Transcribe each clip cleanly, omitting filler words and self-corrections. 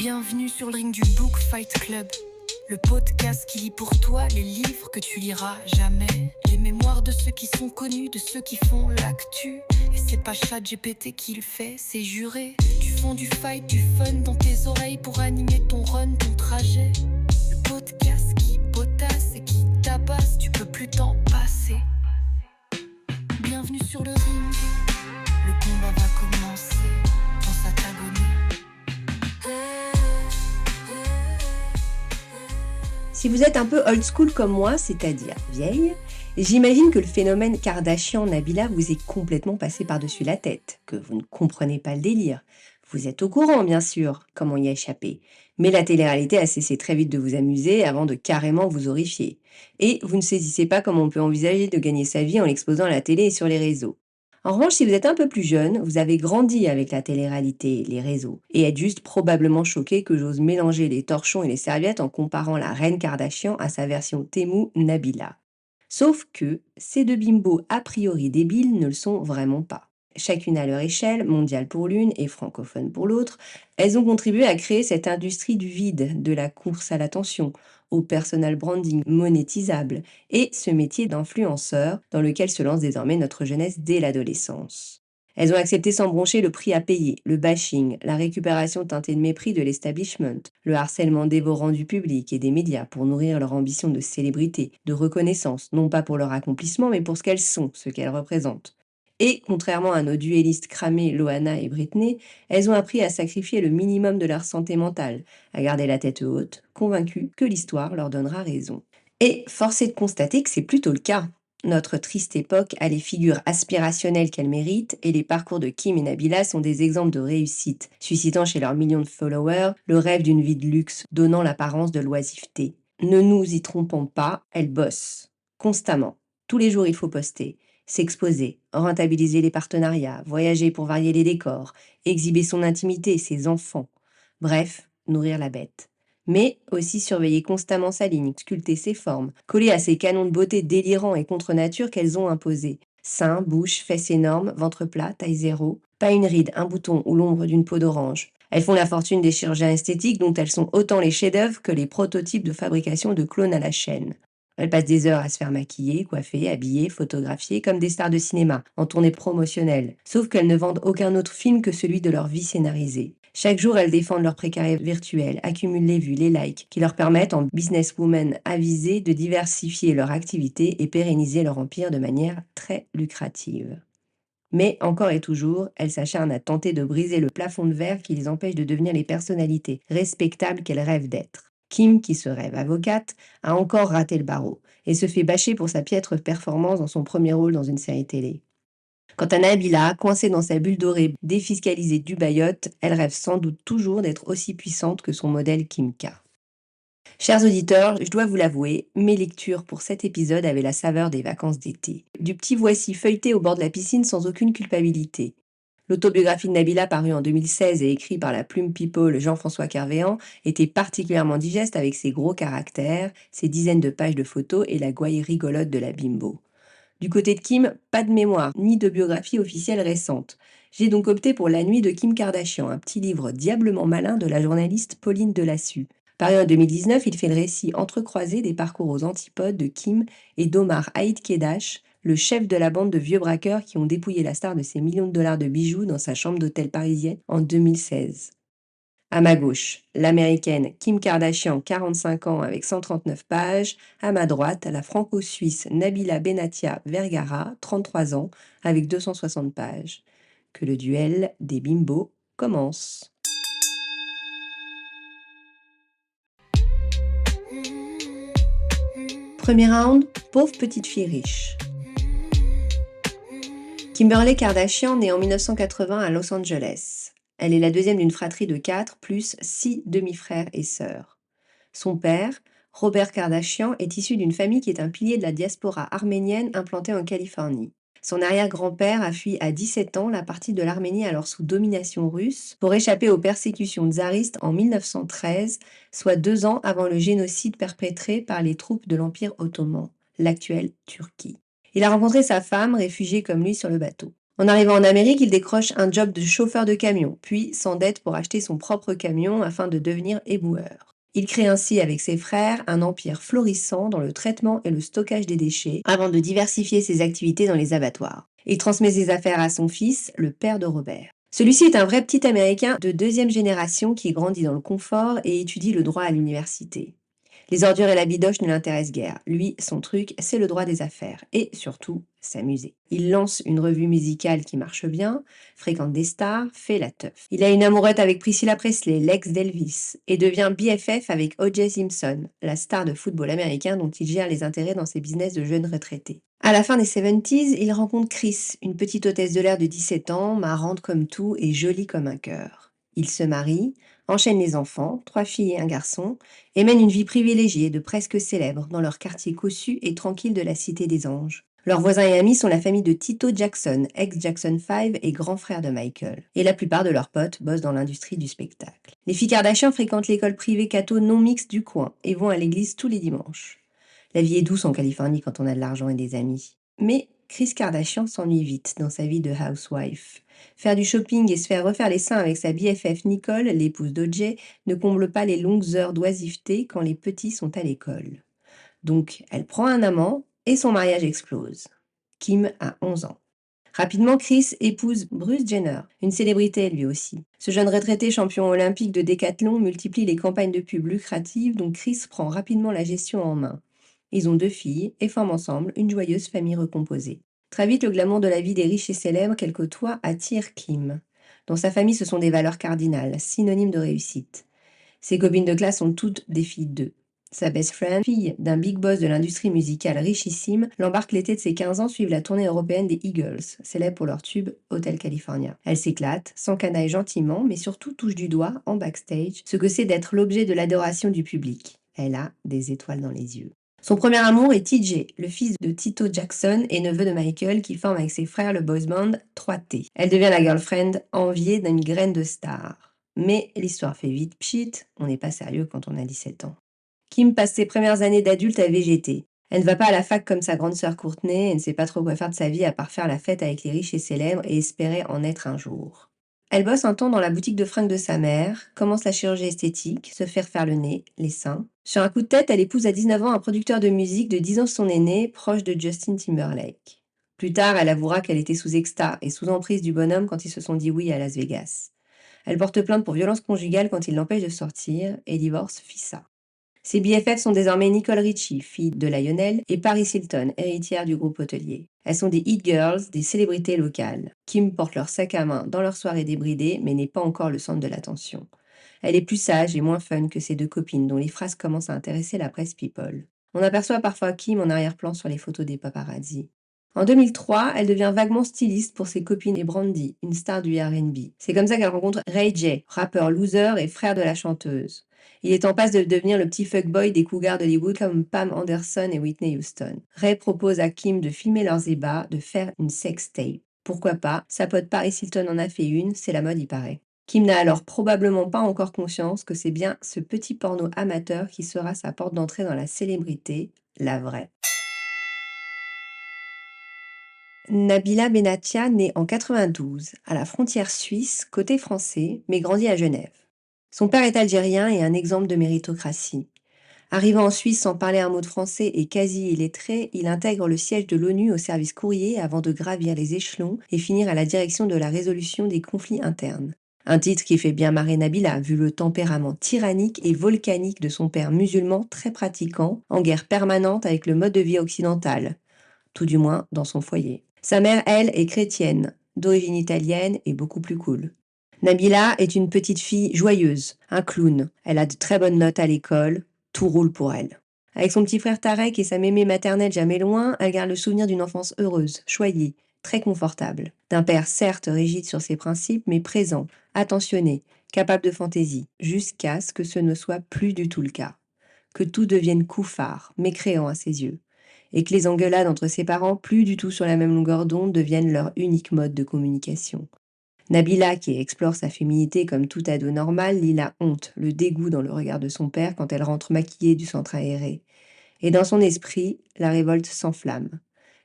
Bienvenue sur le ring du Book Fight Club, le podcast qui lit pour toi les livres que tu liras jamais. Les mémoires de ceux qui sont connus, de ceux qui font l'actu. Et c'est pas ChatGPT qui le fait, c'est juré. Du fond du fight, du fun dans tes oreilles pour animer ton run, ton trajet. Le podcast qui potasse et qui tabasse, tu peux plus t'en passer. Bienvenue sur le ring, le combat va commencer. Pense à t'abonner. Si vous êtes un peu old school comme moi, c'est-à-dire vieille, j'imagine que le phénomène Kardashian-Nabila vous est complètement passé par-dessus la tête, que vous ne comprenez pas le délire. Vous êtes au courant, bien sûr, comment y échapper. Mais la télé-réalité a cessé très vite de vous amuser avant de carrément vous horrifier. Et vous ne saisissez pas comment on peut envisager de gagner sa vie en l'exposant à la télé et sur les réseaux. En revanche, si vous êtes un peu plus jeune, vous avez grandi avec la télé-réalité, les réseaux, et êtes juste probablement choqué que j'ose mélanger les torchons et les serviettes en comparant la reine Kardashian à sa version Temu Nabila. Sauf que ces deux bimbos a priori débiles ne le sont vraiment pas. Chacune à leur échelle, mondiale pour l'une et francophone pour l'autre, elles ont contribué à créer cette industrie du vide, de la course à l'attention, au personal branding monétisable et ce métier d'influenceur dans lequel se lance désormais notre jeunesse dès l'adolescence. Elles ont accepté sans broncher le prix à payer, le bashing, la récupération teintée de mépris de l'establishment, le harcèlement dévorant du public et des médias pour nourrir leur ambition de célébrité, de reconnaissance, non pas pour leur accomplissement mais pour ce qu'elles sont, ce qu'elles représentent. Et, contrairement à nos duellistes cramés Loana et Britney, elles ont appris à sacrifier le minimum de leur santé mentale, à garder la tête haute, convaincues que l'histoire leur donnera raison. Et force est de constater que c'est plutôt le cas. Notre triste époque a les figures aspirationnelles qu'elle mérite et les parcours de Kim et Nabila sont des exemples de réussite, suscitant chez leurs millions de followers le rêve d'une vie de luxe, donnant l'apparence de l'oisiveté. Ne nous y trompons pas, elles bossent. Constamment. Tous les jours il faut poster. S'exposer, rentabiliser les partenariats, voyager pour varier les décors, exhiber son intimité, ses enfants. Bref, nourrir la bête. Mais aussi surveiller constamment sa ligne, sculpter ses formes, coller à ces canons de beauté délirants et contre nature qu'elles ont imposés. Seins, bouche, fesses énormes, ventre plat, taille zéro, pas une ride, un bouton ou l'ombre d'une peau d'orange. Elles font la fortune des chirurgiens esthétiques dont elles sont autant les chefs-d'œuvre que les prototypes de fabrication de clones à la chaîne. Elles passent des heures à se faire maquiller, coiffer, habiller, photographier comme des stars de cinéma, en tournée promotionnelle. Sauf qu'elles ne vendent aucun autre film que celui de leur vie scénarisée. Chaque jour, elles défendent leur précarité virtuelle, accumulent les vues, les likes, qui leur permettent, en businesswoman avisées, de diversifier leur activité et pérenniser leur empire de manière très lucrative. Mais encore et toujours, elles s'acharnent à tenter de briser le plafond de verre qui les empêche de devenir les personnalités respectables qu'elles rêvent d'être. Kim, qui se rêve avocate, a encore raté le barreau et se fait bâcher pour sa piètre performance dans son premier rôle dans une série télé. Quant à Nabila, coincée dans sa bulle dorée, défiscalisée du Bayotte, elle rêve sans doute toujours d'être aussi puissante que son modèle Kim K. Chers auditeurs, je dois vous l'avouer, mes lectures pour cet épisode avaient la saveur des vacances d'été. Du petit voici feuilleté au bord de la piscine sans aucune culpabilité. L'autobiographie de Nabila, parue en 2016 et écrite par la plume people Jean-François Kervéan, était particulièrement digeste avec ses gros caractères, ses dizaines de pages de photos et la gouaille rigolote de la bimbo. Du côté de Kim, pas de mémoire, ni de biographie officielle récente. J'ai donc opté pour La nuit de Kim Kardashian, un petit livre diablement malin de la journaliste Pauline Delassus. Paru en 2019, il fait le récit entrecroisé des parcours aux antipodes de Kim et d'Omar Haït Kedash, le chef de la bande de vieux braqueurs qui ont dépouillé la star de ses millions de dollars de bijoux dans sa chambre d'hôtel parisienne en 2016. À ma gauche, l'américaine Kim Kardashian, 45 ans avec 139 pages. À ma droite, la franco-suisse Nabila Benatia Vergara, 33 ans, avec 260 pages. Que le duel des bimbos commence. Premier round, pauvre petite fille riche. Kimberly Kardashian naît en 1980 à Los Angeles. Elle est la deuxième d'une fratrie de 4, plus 6 demi-frères et sœurs. Son père, Robert Kardashian, est issu d'une famille qui est un pilier de la diaspora arménienne implantée en Californie. Son arrière-grand-père a fui à 17 ans la partie de l'Arménie alors sous domination russe pour échapper aux persécutions tsaristes en 1913, soit 2 ans avant le génocide perpétré par les troupes de l'Empire ottoman, l'actuelle Turquie. Il a rencontré sa femme, réfugiée comme lui sur le bateau. En arrivant en Amérique, il décroche un job de chauffeur de camion, puis s'endette pour acheter son propre camion afin de devenir éboueur. Il crée ainsi avec ses frères un empire florissant dans le traitement et le stockage des déchets avant de diversifier ses activités dans les abattoirs. Il transmet ses affaires à son fils, le père de Robert. Celui-ci est un vrai petit Américain de deuxième génération qui grandit dans le confort et étudie le droit à l'université. Les ordures et la bidoche ne l'intéressent guère. Lui, son truc, c'est le droit des affaires. Et surtout, s'amuser. Il lance une revue musicale qui marche bien, fréquente des stars, fait la teuf. Il a une amourette avec Priscilla Presley, l'ex d'Elvis, et devient BFF avec O.J. Simpson, la star de football américain dont il gère les intérêts dans ses business de jeunes retraités. À la fin des 70s, il rencontre Chris, une petite hôtesse de l'air de 17 ans, marrante comme tout et jolie comme un cœur. Ils se marient, enchaînent les enfants, 3 filles et un garçon, et mènent une vie privilégiée de presque célèbres dans leur quartier cossu et tranquille de la Cité des Anges. Leurs voisins et amis sont la famille de Tito Jackson, ex-Jackson 5 et grand frère de Michael. Et la plupart de leurs potes bossent dans l'industrie du spectacle. Les filles Kardashian fréquentent l'école privée catho non mixte du coin et vont à l'église tous les dimanches. La vie est douce en Californie quand on a de l'argent et des amis. Mais Kris Kardashian s'ennuie vite dans sa vie de housewife. Faire du shopping et se faire refaire les seins avec sa BFF Nicole, l'épouse d'O.J., ne comble pas les longues heures d'oisiveté quand les petits sont à l'école. Donc, elle prend un amant et son mariage explose. Kim a 11 ans. Rapidement, Chris épouse Bruce Jenner, une célébrité lui aussi. Ce jeune retraité champion olympique de décathlon multiplie les campagnes de pub lucratives dont Chris prend rapidement la gestion en main. Ils ont 2 filles et forment ensemble une joyeuse famille recomposée. Très vite, le glamour de la vie des riches et célèbres qu'elle côtoie attire Kim. Dans sa famille, ce sont des valeurs cardinales, synonymes de réussite. Ses copines de classe sont toutes des filles d'eux. Sa best friend, fille d'un big boss de l'industrie musicale richissime, l'embarque l'été de ses 15 ans suivre la tournée européenne des Eagles, célèbre pour leur tube Hotel California. Elle s'éclate, s'encanaille gentiment, mais surtout touche du doigt, en backstage, ce que c'est d'être l'objet de l'adoration du public. Elle a des étoiles dans les yeux. Son premier amour est TJ, le fils de Tito Jackson et neveu de Michael qui forme avec ses frères le boys band 3T. Elle devient la girlfriend enviée d'une graine de star. Mais l'histoire fait vite pchit, on n'est pas sérieux quand on a 17 ans. Kim passe ses premières années d'adulte à végéter. Elle ne va pas à la fac comme sa grande sœur Courtney et ne sait pas trop quoi faire de sa vie à part faire la fête avec les riches et célèbres et espérer en être un jour. Elle bosse un temps dans la boutique de fringues de sa mère, commence la chirurgie esthétique, se faire le nez, les seins. Sur un coup de tête, elle épouse à 19 ans un producteur de musique de 10 ans son aîné, proche de Justin Timberlake. Plus tard, elle avouera qu'elle était sous extase et sous emprise du bonhomme quand ils se sont dit oui à Las Vegas. Elle porte plainte pour violence conjugale quand il l'empêche de sortir et divorce Fissa. Ses BFF sont désormais Nicole Richie, fille de Lionel, et Paris Hilton, héritière du groupe hôtelier. Elles sont des hit girls, des célébrités locales. Kim porte leur sac à main dans leur soirée débridée, mais n'est pas encore le centre de l'attention. Elle est plus sage et moins fun que ses 2 copines, dont les phrases commencent à intéresser la presse people. On aperçoit parfois Kim en arrière-plan sur les photos des paparazzi. En 2003, elle devient vaguement styliste pour ses copines et Brandy, une star du R&B. C'est comme ça qu'elle rencontre Ray J, rappeur loser et frère de la chanteuse. Il est en passe de devenir le petit fuckboy des cougars d'Hollywood comme Pam Anderson et Whitney Houston. Ray propose à Kim de filmer leurs ébats, de faire une sextape. Pourquoi pas, sa pote Paris Hilton en a fait une, c'est la mode il paraît. Kim n'a alors probablement pas encore conscience que c'est bien ce petit porno amateur qui sera sa porte d'entrée dans la célébrité, la vraie. Nabila Benatia naît en 92, à la frontière suisse, côté français, mais grandit à Genève. Son père est algérien et un exemple de méritocratie. Arrivant en Suisse sans parler un mot de français et quasi illettré, il intègre le siège de l'ONU au service courrier avant de gravir les échelons et finir à la direction de la résolution des conflits internes. Un titre qui fait bien marrer Nabila, vu le tempérament tyrannique et volcanique de son père musulman très pratiquant, en guerre permanente avec le mode de vie occidental, tout du moins dans son foyer. Sa mère, elle, est chrétienne, d'origine italienne et beaucoup plus cool. Nabila est une petite fille joyeuse, un clown. Elle a de très bonnes notes à l'école, tout roule pour elle. Avec son petit frère Tarek et sa mémé maternelle jamais loin, elle garde le souvenir d'une enfance heureuse, choyée, très confortable. D'un père certes rigide sur ses principes, mais présent, attentionné, capable de fantaisie, jusqu'à ce que ce ne soit plus du tout le cas. Que tout devienne couffard, mécréant à ses yeux. Et que les engueulades entre ses parents, plus du tout sur la même longueur d'onde, deviennent leur unique mode de communication. Nabila, qui explore sa féminité comme tout ado normal, lit la honte, le dégoût dans le regard de son père quand elle rentre maquillée du centre aéré. Et dans son esprit, la révolte s'enflamme.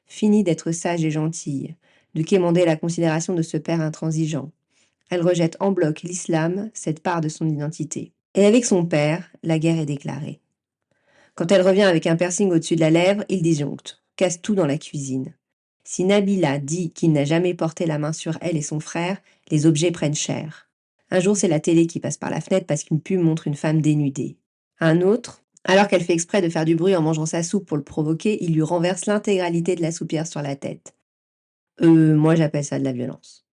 Fini d'être sage et gentille. de quémander la considération de ce père intransigeant. Elle rejette en bloc l'islam, cette part de son identité. Et avec son père, la guerre est déclarée. Quand elle revient avec un piercing au-dessus de la lèvre, il disjoncte, casse tout dans la cuisine. Si Nabila dit qu'il n'a jamais porté la main sur elle et son frère, les objets prennent cher. Un jour, c'est la télé qui passe par la fenêtre parce qu'une pub montre une femme dénudée. Un autre, alors qu'elle fait exprès de faire du bruit en mangeant sa soupe pour le provoquer, il lui renverse l'intégralité de la soupière sur la tête. Moi j'appelle ça de la violence.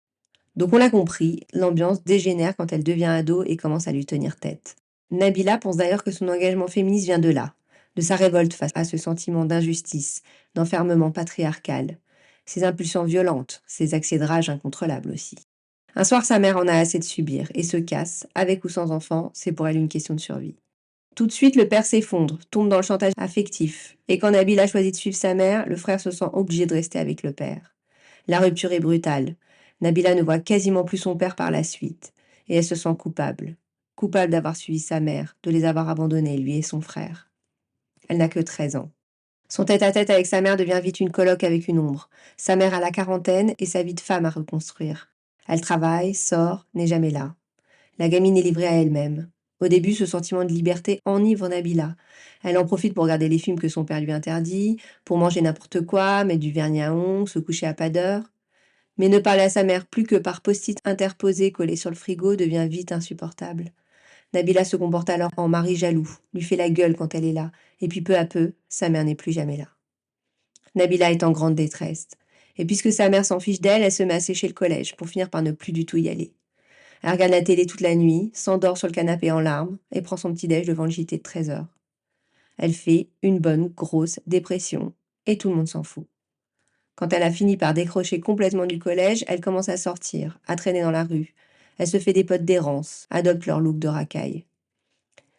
Donc on l'a compris, l'ambiance dégénère quand elle devient ado et commence à lui tenir tête. Nabila pense d'ailleurs que son engagement féministe vient de là, de sa révolte face à ce sentiment d'injustice, d'enfermement patriarcal, ses impulsions violentes, ses accès de rage incontrôlables aussi. Un soir, sa mère en a assez de subir et se casse, avec ou sans enfant, c'est pour elle une question de survie. Tout de suite, le père s'effondre, tombe dans le chantage affectif, et quand Nabila choisit de suivre sa mère, le frère se sent obligé de rester avec le père. La rupture est brutale. Nabila ne voit quasiment plus son père par la suite, et elle se sent coupable. Coupable d'avoir suivi sa mère, de les avoir abandonnés, lui et son frère. Elle n'a que 13 ans. Son tête-à-tête avec sa mère devient vite une colloque avec une ombre. Sa mère a la quarantaine et sa vie de femme à reconstruire. Elle travaille, sort, n'est jamais là. La gamine est livrée à elle-même. Au début, ce sentiment de liberté enivre Nabila. Elle en profite pour regarder les films que son père lui interdit, pour manger n'importe quoi, mettre du vernis à ongles, se coucher à pas d'heure. Mais ne parler à sa mère plus que par post-it interposé collé sur le frigo devient vite insupportable. Nabila se comporte alors en mari jaloux, lui fait la gueule quand elle est là, et puis peu à peu, sa mère n'est plus jamais là. Nabila est en grande détresse. Et puisque sa mère s'en fiche d'elle, elle se met à sécher le collège, pour finir par ne plus du tout y aller. Elle regarde la télé toute la nuit, s'endort sur le canapé en larmes, et prend son petit-déj devant le JT de 13h. Elle fait une bonne, grosse dépression, et tout le monde s'en fout. Quand elle a fini par décrocher complètement du collège, elle commence à sortir, à traîner dans la rue. Elle se fait des potes d'errance, adopte leur look de racaille.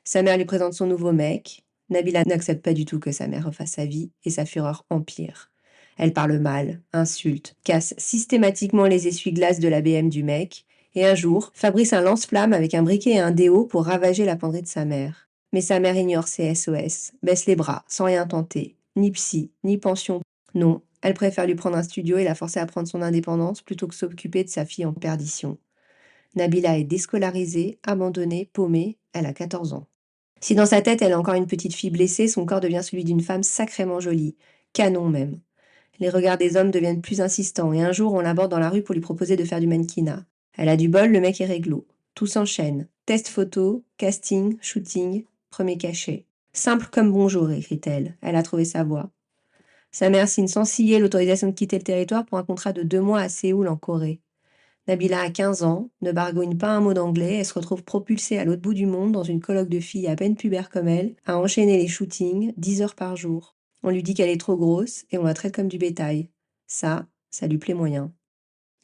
Sa mère lui présente son nouveau mec. Nabila n'accepte pas du tout que sa mère refasse sa vie, et sa fureur empire. Elle parle mal, insulte, casse systématiquement les essuie-glaces de la BM du mec, et un jour, fabrique un lance-flamme avec un briquet et un déo pour ravager la penderie de sa mère. Mais sa mère ignore ses SOS, baisse les bras, sans rien tenter. Ni psy, ni pension. Non, elle préfère lui prendre un studio et la forcer à prendre son indépendance plutôt que s'occuper de sa fille en perdition. Nabila est déscolarisée, abandonnée, paumée, elle a 14 ans. Si dans sa tête elle est encore une petite fille blessée, son corps devient celui d'une femme sacrément jolie, canon même. Les regards des hommes deviennent plus insistants et un jour on l'aborde dans la rue pour lui proposer de faire du mannequinat. Elle a du bol, le mec est réglo. Tout s'enchaîne. Test photo, casting, shooting, premier cachet. Simple comme bonjour, écrit-elle. Elle a trouvé sa voie. Sa mère signe sans ciller l'autorisation de quitter le territoire pour un contrat de 2 mois à Séoul, en Corée. Nabila a 15 ans, ne baragouine pas un mot d'anglais, elle se retrouve propulsée à l'autre bout du monde dans une colloque de filles à peine pubères comme elle, à enchaîner les shootings 10 heures par jour. On lui dit qu'elle est trop grosse et on la traite comme du bétail. Ça lui plaît moyen.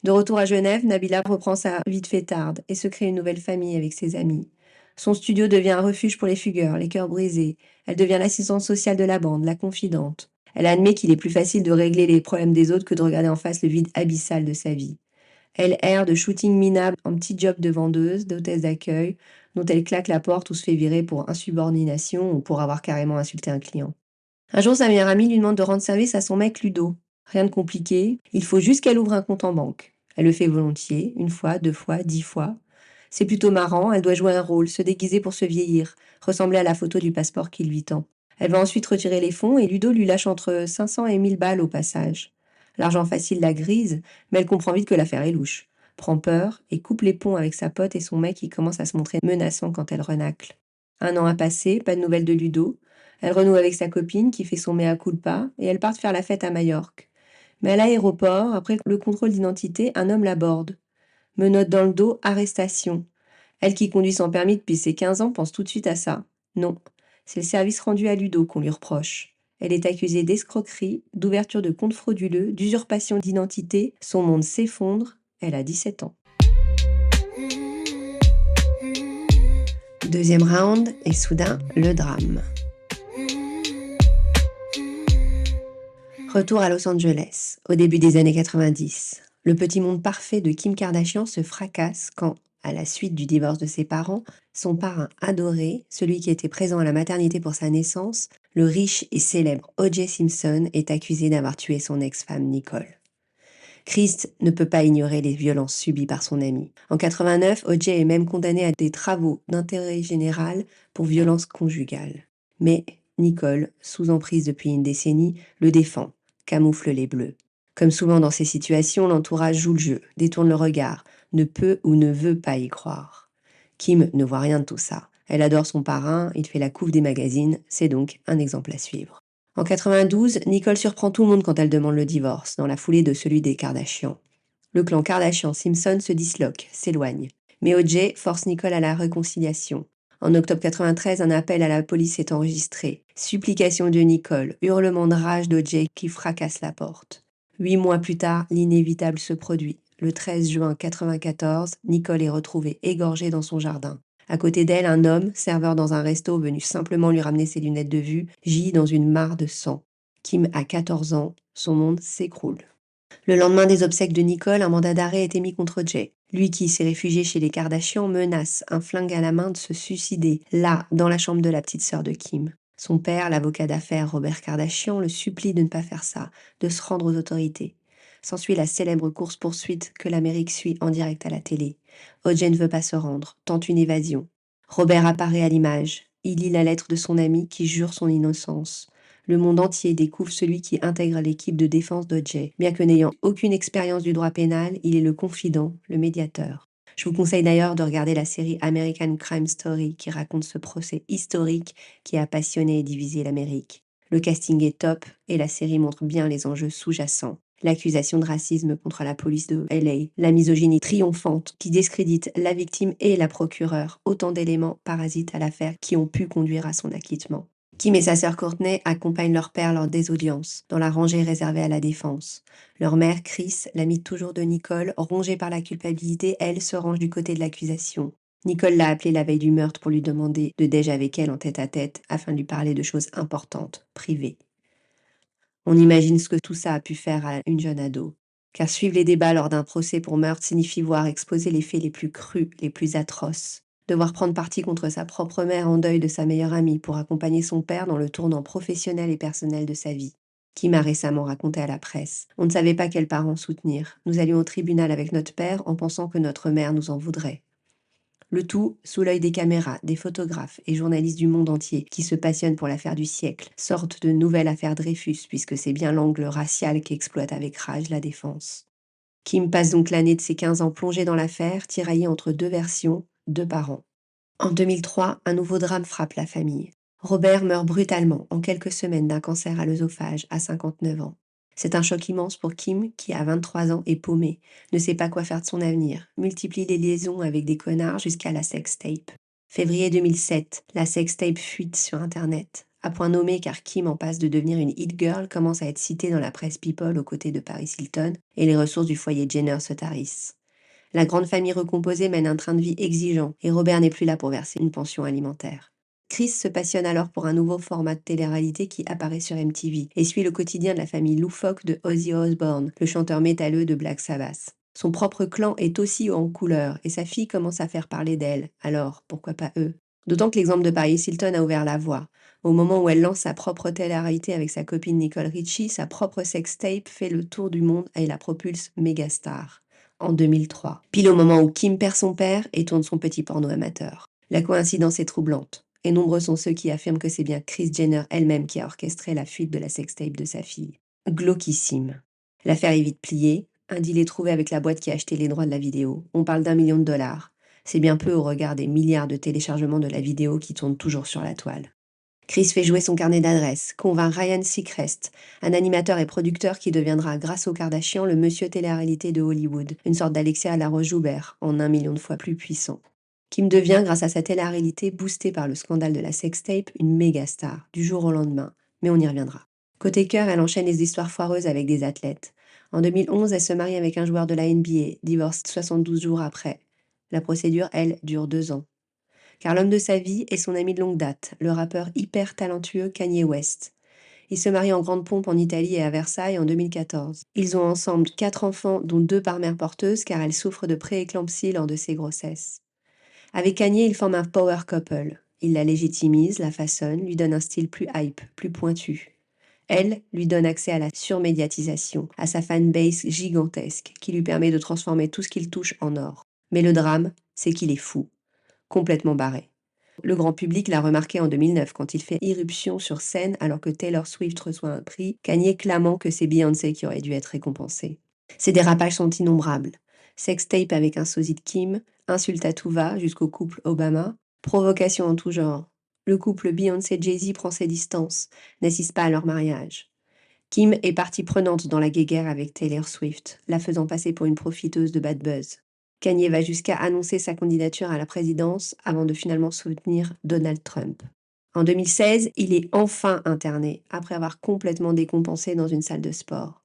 De retour à Genève, Nabila reprend sa vie de fêtarde et se crée une nouvelle famille avec ses amis. Son studio devient un refuge pour les fugueurs, les cœurs brisés. Elle devient l'assistante sociale de la bande, la confidente. Elle admet qu'il est plus facile de régler les problèmes des autres que de regarder en face le vide abyssal de sa vie. Elle erre de shooting minable en petit job de vendeuse, d'hôtesse d'accueil, dont elle claque la porte ou se fait virer pour insubordination ou pour avoir carrément insulté un client. Un jour, sa meilleure amie lui demande de rendre service à son mec Ludo. Rien de compliqué, il faut juste qu'elle ouvre un compte en banque. Elle le fait volontiers, 1 fois, 2 fois, 10 fois. C'est plutôt marrant, elle doit jouer un rôle, se déguiser pour se vieillir, ressembler à la photo du passeport qu'il lui tend. Elle va ensuite retirer les fonds et Ludo lui lâche entre 500 et 1000 balles au passage. L'argent facile la grise, mais elle comprend vite que l'affaire est louche. Prend peur et coupe les ponts avec sa pote et son mec qui commence à se montrer menaçant quand elle renacle. 1 an a passé, pas de nouvelles de Ludo. Elle renoue avec sa copine qui fait son mea culpa et elles partent faire la fête à Majorque. Mais à l'aéroport, après le contrôle d'identité, un homme l'aborde. Menotte dans le dos, arrestation. Elle qui conduit sans permis depuis ses 15 ans pense tout de suite à ça. Non, c'est le service rendu à Ludo qu'on lui reproche. Elle est accusée d'escroquerie, d'ouverture de compte frauduleux, d'usurpation d'identité. Son monde s'effondre. Elle a 17 ans. Deuxième round et soudain le drame. Retour à Los Angeles, au début des années 90. Le petit monde parfait de Kim Kardashian se fracasse quand, à la suite du divorce de ses parents, son parrain adoré, celui qui était présent à la maternité pour sa naissance, le riche et célèbre O.J. Simpson, est accusé d'avoir tué son ex-femme Nicole. Chris ne peut pas ignorer les violences subies par son ami. En 89, O.J. est même condamné à des travaux d'intérêt général pour violence conjugale. Mais Nicole, sous emprise depuis une décennie, le défend, camoufle les bleus. Comme souvent dans ces situations, l'entourage joue le jeu, détourne le regard, ne peut ou ne veut pas y croire. Kim ne voit rien de tout ça. Elle adore son parrain, il fait la couve des magazines, c'est donc un exemple à suivre. En 92, Nicole surprend tout le monde quand elle demande le divorce, dans la foulée de celui des Kardashian. Le clan Kardashian-Simpson se disloque, s'éloigne. Mais O.J. force Nicole à la réconciliation. En octobre 93, un appel à la police est enregistré. Supplication de Nicole, hurlement de rage d'O.J. qui fracasse la porte. 8 mois plus tard, l'inévitable se produit. Le 13 juin 94, Nicole est retrouvée égorgée dans son jardin. À côté d'elle, un homme, serveur dans un resto venu simplement lui ramener ses lunettes de vue, gît dans une mare de sang. Kim a 14 ans, son monde s'écroule. Le lendemain des obsèques de Nicole, un mandat d'arrêt est émis contre Jay. Lui qui s'est réfugié chez les Kardashian menace, un flingue à la main, de se suicider, là, dans la chambre de la petite sœur de Kim. Son père, l'avocat d'affaires Robert Kardashian, le supplie de ne pas faire ça, de se rendre aux autorités. S'ensuit la célèbre course-poursuite que l'Amérique suit en direct à la télé. O.J. ne veut pas se rendre, tente une évasion. Robert apparaît à l'image. Il lit la lettre de son ami qui jure son innocence. Le monde entier découvre celui qui intègre l'équipe de défense d'O.J. Bien que n'ayant aucune expérience du droit pénal, il est le confident, le médiateur. Je vous conseille d'ailleurs de regarder la série American Crime Story qui raconte ce procès historique qui a passionné et divisé l'Amérique. Le casting est top et la série montre bien les enjeux sous-jacents. L'accusation de racisme contre la police de LA, la misogynie triomphante qui discrédite la victime et la procureure, autant d'éléments parasites à l'affaire qui ont pu conduire à son acquittement. Kim et sa sœur Courtney accompagnent leur père lors des audiences, dans la rangée réservée à la défense. Leur mère, Chris, l'amie toujours de Nicole, rongée par la culpabilité, elle, se range du côté de l'accusation. Nicole l'a appelée la veille du meurtre pour lui demander de déjeuner avec elle en tête-à-tête afin de lui parler de choses importantes, privées. On imagine ce que tout ça a pu faire à une jeune ado. Car suivre les débats lors d'un procès pour meurtre signifie voir exposer les faits les plus crus, les plus atroces. Devoir prendre parti contre sa propre mère en deuil de sa meilleure amie pour accompagner son père dans le tournant professionnel et personnel de sa vie. Kim a récemment raconté à la presse. On ne savait pas quels parents soutenir. Nous allions au tribunal avec notre père en pensant que notre mère nous en voudrait. Le tout sous l'œil des caméras, des photographes et journalistes du monde entier qui se passionnent pour l'affaire du siècle, sorte de nouvelle affaire Dreyfus puisque c'est bien l'angle racial qu'exploite avec rage la défense. Kim passe donc l'année de ses 15 ans plongée dans l'affaire, tiraillée entre deux versions, deux parents. En 2003, un nouveau drame frappe la famille. Robert meurt brutalement en quelques semaines d'un cancer à l'œsophage à 59 ans. C'est un choc immense pour Kim, qui à 23 ans est paumée, ne sait pas quoi faire de son avenir, multiplie les liaisons avec des connards jusqu'à la sextape. Février 2007, la sextape fuite sur Internet. À point nommé car Kim, en passe de devenir une hit girl, commence à être citée dans la presse People aux côtés de Paris Hilton et les ressources du foyer Jenner se tarissent. La grande famille recomposée mène un train de vie exigeant et Robert n'est plus là pour verser une pension alimentaire. Chris se passionne alors pour un nouveau format de télé-réalité qui apparaît sur MTV et suit le quotidien de la famille loufoque de Ozzy Osbourne, le chanteur métalleux de Black Sabbath. Son propre clan est aussi en couleur et sa fille commence à faire parler d'elle, alors pourquoi pas eux? D'autant que l'exemple de Paris Hilton a ouvert la voie. Au moment où elle lance sa propre télé-réalité avec sa copine Nicole Richie, sa propre sextape fait le tour du monde et la propulse méga star. En 2003, pile au moment où Kim perd son père et tourne son petit porno amateur. La coïncidence est troublante. Et nombreux sont ceux qui affirment que c'est bien Kris Jenner elle-même qui a orchestré la fuite de la sextape de sa fille. Glauquissime. L'affaire est vite pliée. Un deal est trouvé avec la boîte qui a acheté les droits de la vidéo. On parle d'1 million de dollars. C'est bien peu au regard des milliards de téléchargements de la vidéo qui tournent toujours sur la toile. Chris fait jouer son carnet d'adresses, convainc Ryan Seacrest, un animateur et producteur qui deviendra, grâce aux Kardashian, le monsieur télé-réalité de Hollywood, une sorte d'Alexia Laroche-Joubert, en 1 million de fois plus puissant. Kim devient, grâce à sa télé-réalité boostée par le scandale de la sextape, une méga star, du jour au lendemain. Mais on y reviendra. Côté cœur, elle enchaîne les histoires foireuses avec des athlètes. En 2011, elle se marie avec un joueur de la NBA, divorce 72 jours après. La procédure, elle, dure 2 ans. Car l'homme de sa vie est son ami de longue date, le rappeur hyper talentueux Kanye West. Ils se marient en grande pompe en Italie et à Versailles en 2014. Ils ont ensemble 4 enfants, dont 2 par mère porteuse, car elle souffre de prééclampsie lors de ses grossesses. Avec Kanye, ils forment un power couple. Il la légitimise, la façonne, lui donne un style plus hype, plus pointu. Elle lui donne accès à la surmédiatisation, à sa fanbase gigantesque, qui lui permet de transformer tout ce qu'il touche en or. Mais le drame, c'est qu'il est fou, complètement barré. Le grand public l'a remarqué en 2009 quand il fait irruption sur scène alors que Taylor Swift reçoit un prix, Kanye clamant que c'est Beyoncé qui aurait dû être récompensée. Ses dérapages sont innombrables. Sextape avec un sosie de Kim, insulte à tout va jusqu'au couple Obama, provocation en tout genre. Le couple Beyoncé-Jay-Z prend ses distances, n'assiste pas à leur mariage. Kim est partie prenante dans la guéguerre avec Taylor Swift, la faisant passer pour une profiteuse de bad buzz. Kanye va jusqu'à annoncer sa candidature à la présidence avant de finalement soutenir Donald Trump. En 2016, il est enfin interné, après avoir complètement décompensé dans une salle de sport.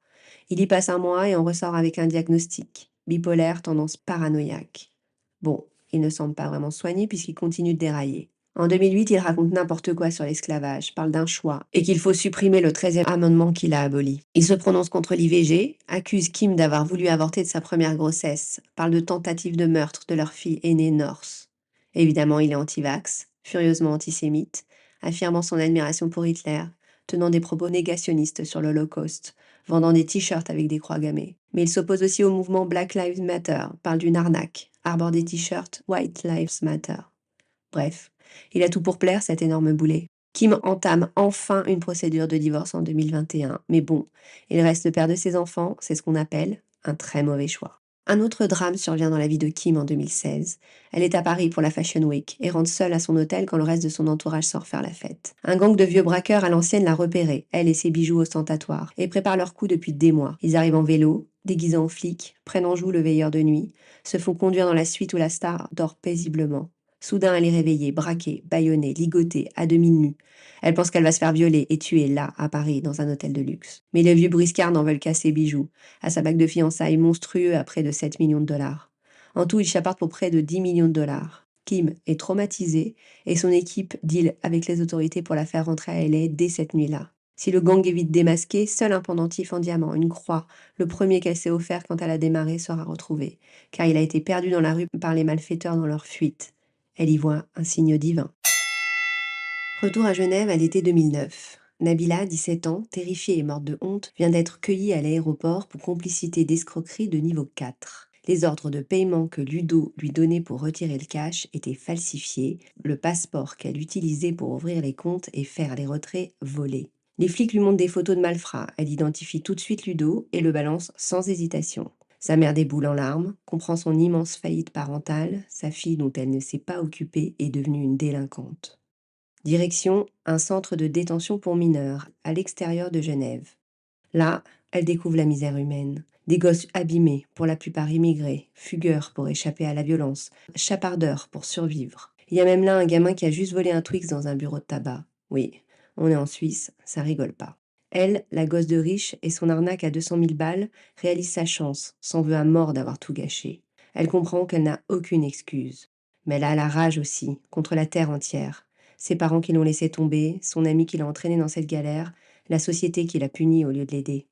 Il y passe un mois et en ressort avec un diagnostic, bipolaire, tendance paranoïaque. Bon, il ne semble pas vraiment soigné puisqu'il continue de dérailler. En 2008, il raconte n'importe quoi sur l'esclavage, parle d'un choix, et qu'il faut supprimer le 13e amendement qu'il a aboli. Il se prononce contre l'IVG, accuse Kim d'avoir voulu avorter de sa première grossesse, parle de tentative de meurtre de leur fille aînée North. Évidemment, il est anti-vax, furieusement antisémite, affirmant son admiration pour Hitler, tenant des propos négationnistes sur l'Holocauste, vendant des t-shirts avec des croix gammées. Mais il s'oppose aussi au mouvement Black Lives Matter, parle d'une arnaque, arbore des t-shirts White Lives Matter. Bref, il a tout pour plaire, cet énorme boulet. Kim entame enfin une procédure de divorce en 2021, mais bon, il reste le père de ses enfants, c'est ce qu'on appelle un très mauvais choix. Un autre drame survient dans la vie de Kim en 2016. Elle est à Paris pour la Fashion Week et rentre seule à son hôtel quand le reste de son entourage sort faire la fête. Un gang de vieux braqueurs à l'ancienne l'a repérée, elle et ses bijoux ostentatoires, et prépare leur coup depuis des mois. Ils arrivent en vélo, déguisés en flics, prennent en joue le veilleur de nuit, se font conduire dans la suite où la star dort paisiblement. Soudain, elle est réveillée, braquée, bâillonnée, ligotée, à demi nue. Elle pense qu'elle va se faire violer et tuer là, à Paris, dans un hôtel de luxe. Mais les vieux briscards n'en veulent qu'à ses bijoux, à sa bague de fiançailles monstrueux à près de 7 millions de dollars. En tout, ils chapartent pour près de 10 millions de dollars. Kim est traumatisée et son équipe deal avec les autorités pour la faire rentrer à LA dès cette nuit-là. Si le gang est vite démasqué, seul un pendentif en diamant, une croix, le premier qu'elle s'est offert quand elle a démarré, sera retrouvé, car il a été perdu dans la rue par les malfaiteurs dans leur fuite. Elle y voit un signe divin. Retour à Genève à l'été 2009. Nabila, 17 ans, terrifiée et morte de honte, vient d'être cueillie à l'aéroport pour complicité d'escroquerie de niveau 4. Les ordres de paiement que Ludo lui donnait pour retirer le cash étaient falsifiés, le passeport qu'elle utilisait pour ouvrir les comptes et faire les retraits volés. Les flics lui montrent des photos de malfrats, elle identifie tout de suite Ludo et le balance sans hésitation. Sa mère déboule en larmes, comprend son immense faillite parentale, sa fille dont elle ne s'est pas occupée est devenue une délinquante. Direction un centre de détention pour mineurs, à l'extérieur de Genève. Là, elle découvre la misère humaine. Des gosses abîmés, pour la plupart immigrés, fugueurs pour échapper à la violence, chapardeurs pour survivre. Il y a même là un gamin qui a juste volé un Twix dans un bureau de tabac. Oui, on est en Suisse, ça rigole pas. Elle, la gosse de riche, et son arnaque à 200 000 balles, réalise sa chance, s'en veut à mort d'avoir tout gâché. Elle comprend qu'elle n'a aucune excuse. Mais elle a la rage aussi, contre la terre entière. Ses parents qui l'ont laissé tomber, son ami qui l'a entraîné dans cette galère, la société qui l'a puni au lieu de l'aider.